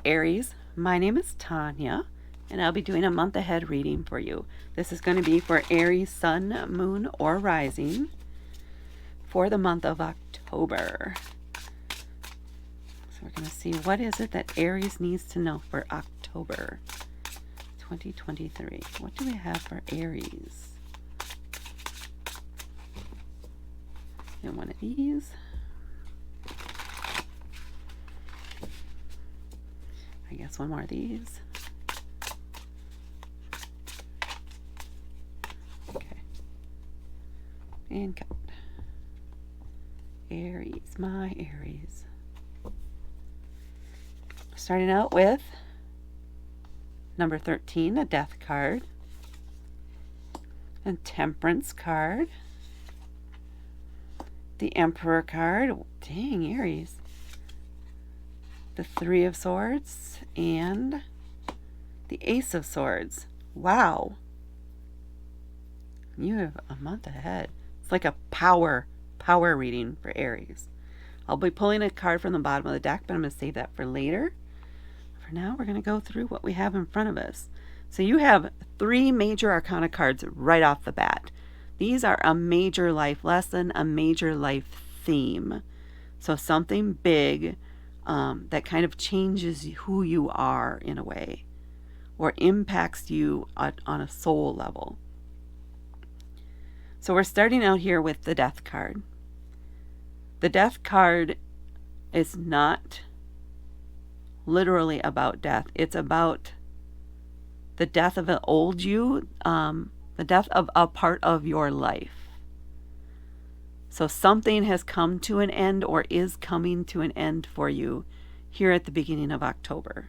Aries, my name is Tanya, and I'll be doing a month ahead reading for you. This is going to be for Aries Sun, Moon, or Rising for the month of October. So we're going to see what is it that Aries needs to know for October 2023. What do we have for Aries? And one of these. I guess one more of these. Okay. And cut. Aries, my Aries. Starting out with number 13, a Death card. A Temperance card. The Emperor card. Dang, Aries. The Three of Swords and the Ace of Swords. Wow. You have a month ahead. It's like a power reading for Aries. I'll be pulling a card from the bottom of the deck, but I'm going to save that for later. For now, we're going to go through what we have in front of us. So you have 3 major arcana cards right off the bat. These are a major life lesson, a major life theme. So something big that kind of changes who you are in a way, or impacts you on a soul level. So we're starting out here with the Death card. The Death card is not literally about death. It's about the death of an old you, the death of a part of your life. So something has come to an end or is coming to an end for you here at the beginning of October.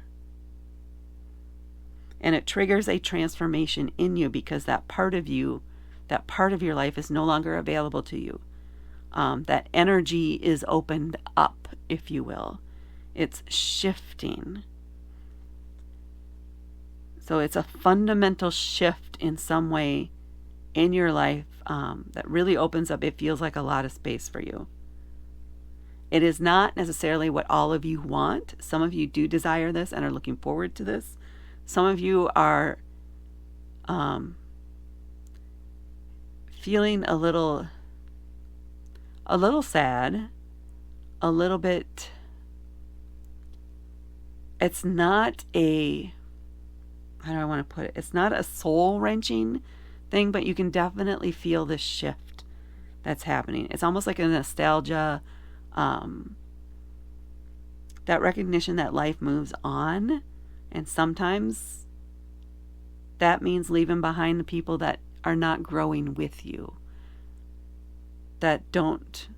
And it triggers a transformation in you because that part of you, that part of your life is no longer available to you. That energy is opened up, if you will. It's shifting. So it's a fundamental shift in some way in your life that really opens up. It feels like a lot of space for you. It is not necessarily what all of you want. Some of you do desire this and are looking forward to this. Some of you are feeling a little sad, a little bit. It's not a, how do I want to put it? It's not a soul-wrenching thing, but you can definitely feel this shift that's happening. It's almost like a nostalgia, that recognition that life moves on, and sometimes that means leaving behind the people that are not growing with you, that don't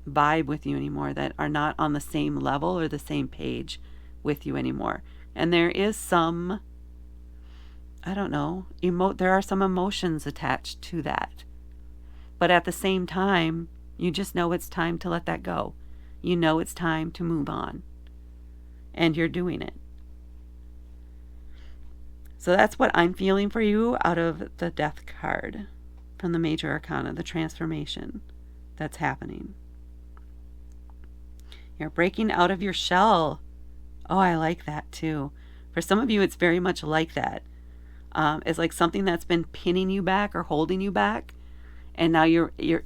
vibe with you anymore, that are not on the same level or the same page with you anymore. And there is some, I don't know, there are some emotions attached to that. But at the same time, you just know it's time to let that go. You know it's time to move on. And you're doing it. So that's what I'm feeling for you out of the Death card from the Major Arcana, the transformation that's happening. You're breaking out of your shell. Oh, I like that too. For some of you, it's very much like that. It's like something that's been pinning you back or holding you back, and now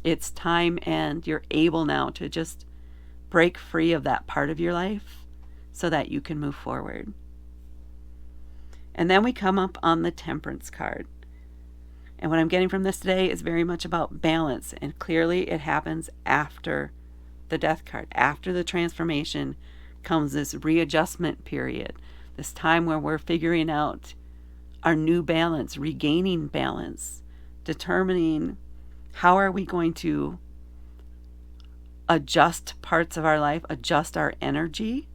it's time, and you're able now to just break free of that part of your life so that you can move forward. And then we come up on the Temperance card. And what I'm getting from this today is very much about balance, and clearly it happens after the Death card. After the transformation comes this readjustment period, this time where we're figuring out our new balance, regaining balance, determining how are we going to adjust parts of our life, adjust our energy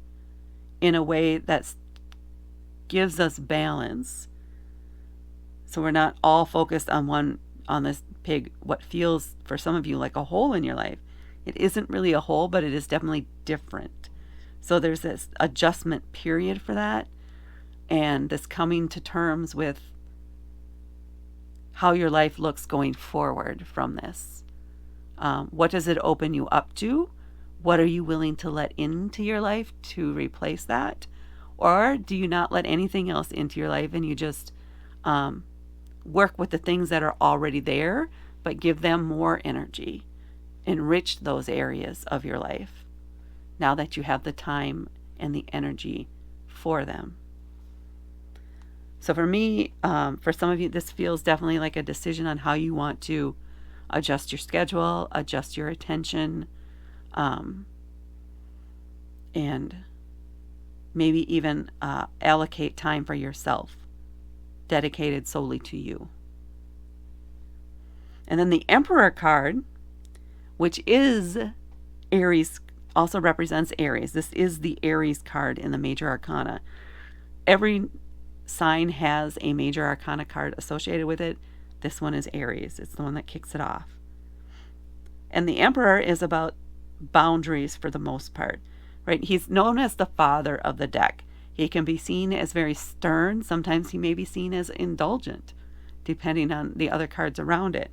in a way that gives us balance. So we're not all focused on this what feels for some of you like a hole in your life. It isn't really a hole, but it is definitely different. So there's this adjustment period for that, and this coming to terms with how your life looks going forward from this. What does it open you up to? What are you willing to let into your life to replace that? Or do you not let anything else into your life and you just work with the things that are already there, but give them more energy? Enrich those areas of your life now that you have the time and the energy for them. So for me, for some of you, this feels definitely like a decision on how you want to adjust your schedule, adjust your attention, and maybe even allocate time for yourself, dedicated solely to you. And then the Emperor card, which is Aries, also represents Aries. This is the Aries card in the Major Arcana. Every sign has a Major Arcana card associated with it. This one is Aries. It's the one that kicks it off. And the Emperor is about boundaries for the most part, right? He's known as the father of the deck. He can be seen as very stern. Sometimes he may be seen as indulgent, depending on the other cards around it.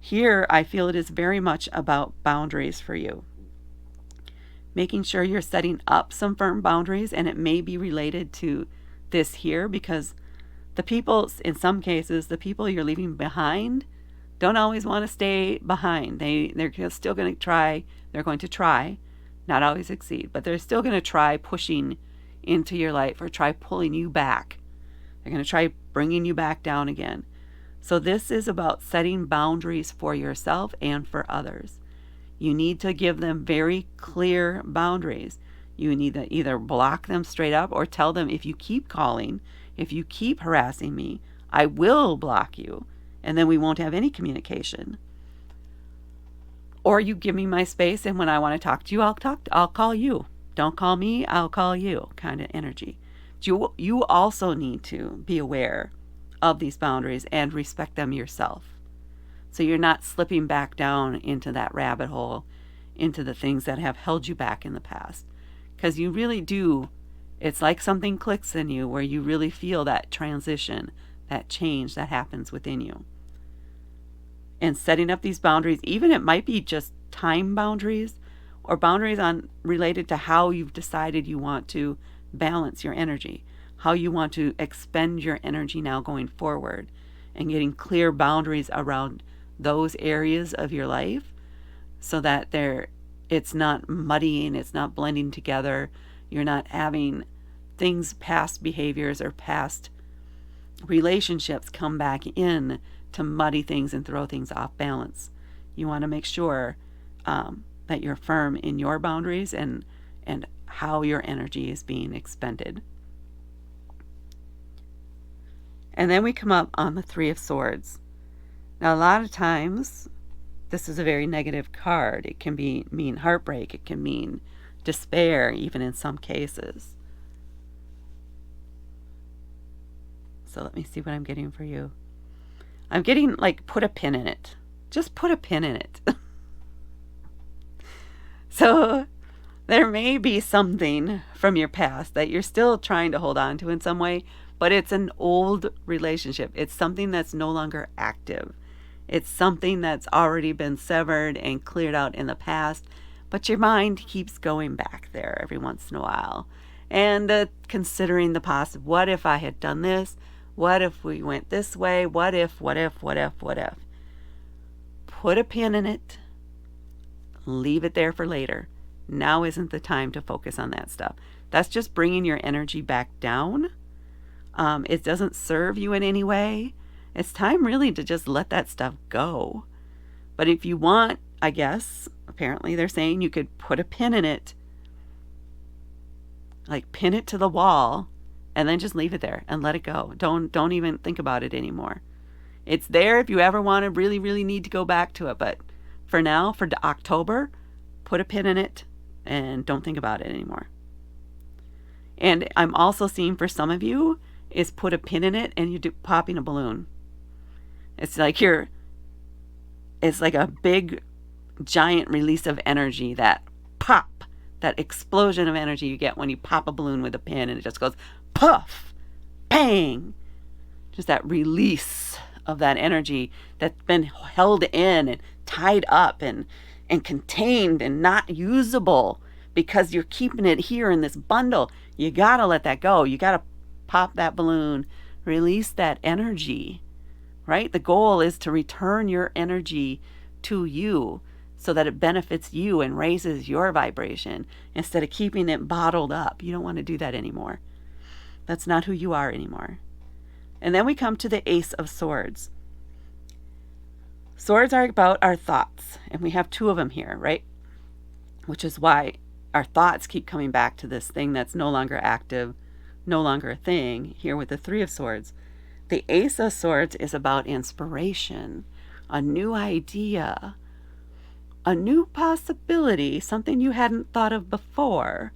Here, I feel it is very much about boundaries for you. Making sure you're setting up some firm boundaries, and it may be related to this here because the people, in some cases, the people you're leaving behind don't always want to stay behind. They're still going to try. They're going to try, not always succeed, but they're still going to try pushing into your life or try pulling you back. They're going to try bringing you back down again. So this is about setting boundaries for yourself and for others. You need to give them very clear boundaries. You need to either block them straight up or tell them, if you keep calling, if you keep harassing me, I will block you, and then we won't have any communication. Or you give me my space, and when I want to talk to you, I'll call you. Don't call me, I'll call you, kind of energy. You also need to be aware of these boundaries and respect them yourself. So you're not slipping back down into that rabbit hole, into the things that have held you back in the past. Because you really do, it's like something clicks in you where you really feel that transition, that change that happens within you. And setting up these boundaries, even it might be just time boundaries or boundaries related to how you've decided you want to balance your energy, how you want to expend your energy now going forward, and getting clear boundaries around those areas of your life so that it's not muddying, it's not blending together. You're not having past behaviors or past relationships come back in to muddy things and throw things off balance. You want to make sure that you're firm in your boundaries and how your energy is being expended. And then we come up on the Three of Swords. Now, a lot of times, this is a very negative card. It can mean heartbreak. It can mean despair, even in some cases. So let me see what I'm getting for you. I'm getting, like, put a pin in it. Just put a pin in it. So there may be something from your past that you're still trying to hold on to in some way, but it's an old relationship. It's something that's no longer active. It's something that's already been severed and cleared out in the past, but your mind keeps going back there every once in a while. And considering the possible, what if I had done this? What if we went this way? What if? Put a pin in it. Leave it there for later. Now isn't the time to focus on that stuff. That's just bringing your energy back down. It doesn't serve you in any way. It's time really to just let that stuff go. But if you want, I guess, apparently they're saying you could put a pin in it. Like pin it to the wall and then just leave it there and let it go. Don't even think about it anymore. It's there if you ever want to really, really need to go back to it. But for now, for October, put a pin in it and don't think about it anymore. And I'm also seeing for some of you is put a pin in it and you're popping a balloon. It's like it's like a big giant release of energy, that pop, that explosion of energy you get when you pop a balloon with a pin and it just goes puff, bang. Just that release of that energy that's been held in and tied up and and contained and not usable because you're keeping it here in this bundle. You got to let that go. You got to pop that balloon, release that energy, right? The goal is to return your energy to you so that it benefits you and raises your vibration instead of keeping it bottled up. You don't want to do that anymore. That's not who you are anymore. And then we come to the Ace of Swords. Swords are about our thoughts, and we have two of them here, right? Which is why our thoughts keep coming back to this thing that's no longer active, no longer a thing, here with the Three of Swords. The Ace of Swords is about inspiration, a new idea, a new possibility, something you hadn't thought of before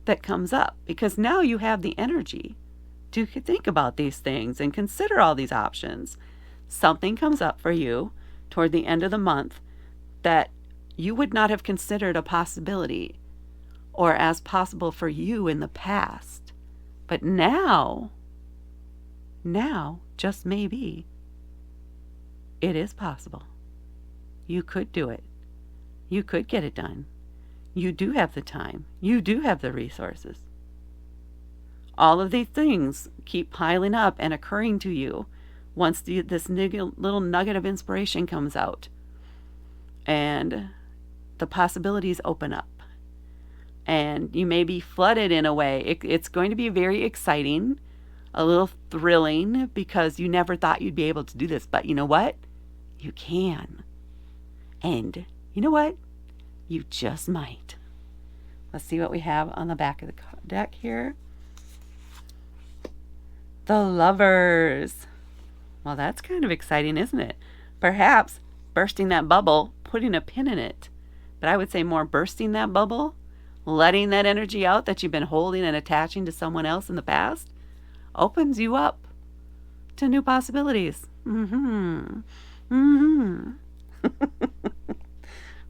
that comes up, because now you have the energy to think about these things and consider all these options. Something comes up for you toward the end of the month that you would not have considered a possibility or as possible for you in the past. But now, just maybe, it is possible. You could do it. You could get it done. You do have the time. You do have the resources. All of these things keep piling up and occurring to you once this little nugget of inspiration comes out. And the possibilities open up. And you may be flooded in a way. It's going to be very exciting, a little thrilling, because you never thought you'd be able to do this. But you know what? You can. And you know what? You just might. Let's see what we have on the back of the deck here. The Lovers. Well, that's kind of exciting, isn't it? Perhaps bursting that bubble, putting a pin in it. But I would say more bursting that bubble, letting that energy out that you've been holding and attaching to someone else in the past, opens you up to new possibilities.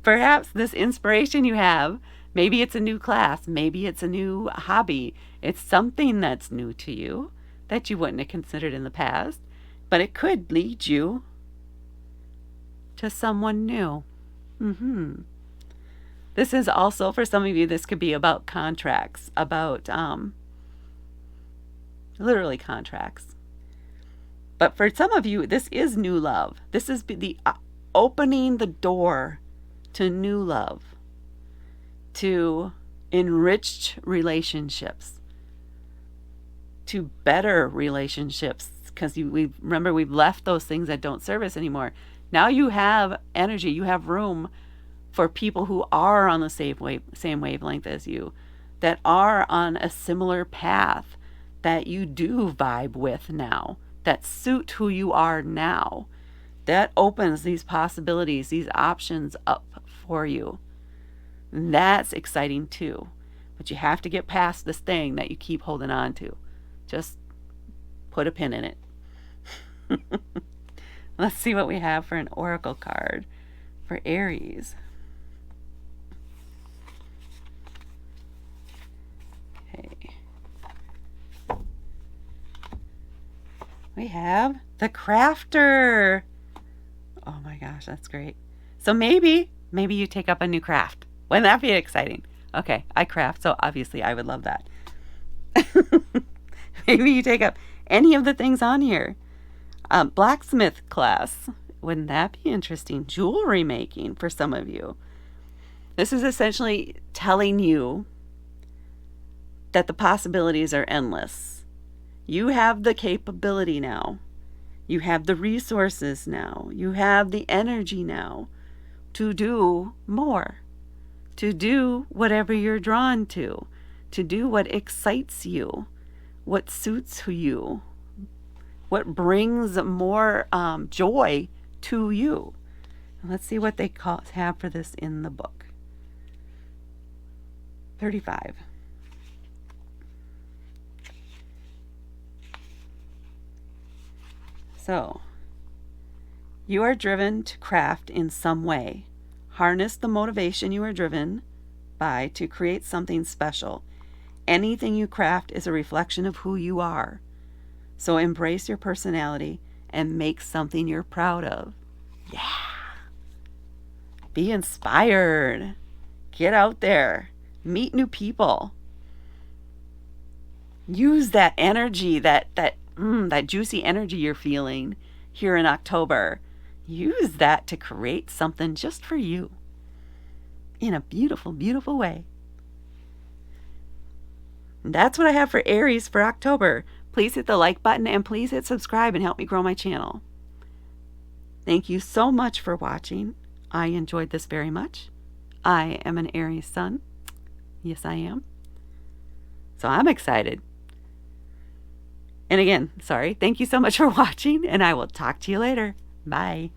Perhaps this inspiration you have, maybe it's a new class, maybe it's a new hobby. It's something that's new to you that you wouldn't have considered in the past, but it could lead you to someone new. This is also, for some of you, this could be about contracts, about literally contracts. But for some of you, this is new love. This is the opening the door to new love, to enriched relationships, to better relationships, because we've left those things that don't serve us anymore. Now you have energy, you have room for people who are on the same wavelength as you, that are on a similar path that you do vibe with now, that suit who you are now. That opens these possibilities, these options up for you. And that's exciting too. But you have to get past this thing that you keep holding on to. Just put a pin in it. Let's see what we have for an oracle card for Aries. Okay. We have the Crafter. Oh my gosh, that's great. So maybe you take up a new craft. Wouldn't that be exciting? Okay, I craft, so obviously I would love that. Maybe you take up any of the things on here. Blacksmith class. Wouldn't that be interesting? Jewelry making for some of you. This is essentially telling you that the possibilities are endless. You have the capability now. You have the resources now. You have the energy now to do more, to do whatever you're drawn to do what excites you, what suits you, what brings more joy to you. Let's see what they have for this in the book. 35. So, you are driven to craft in some way. Harness the motivation you are driven by to create something special. Anything you craft is a reflection of who you are. So embrace your personality and make something you're proud of. Yeah. Be inspired. Get out there. Meet new people. Use that energy, that juicy energy you're feeling here in October. Use that to create something just for you in a beautiful, beautiful way. And that's what I have for Aries for October. Please hit the like button and please hit subscribe and help me grow my channel. Thank you so much for watching. I enjoyed this very much. I am an Aries Sun. Yes, I am. So I'm excited. And again, sorry. Thank you so much for watching, and I will talk to you later. Bye.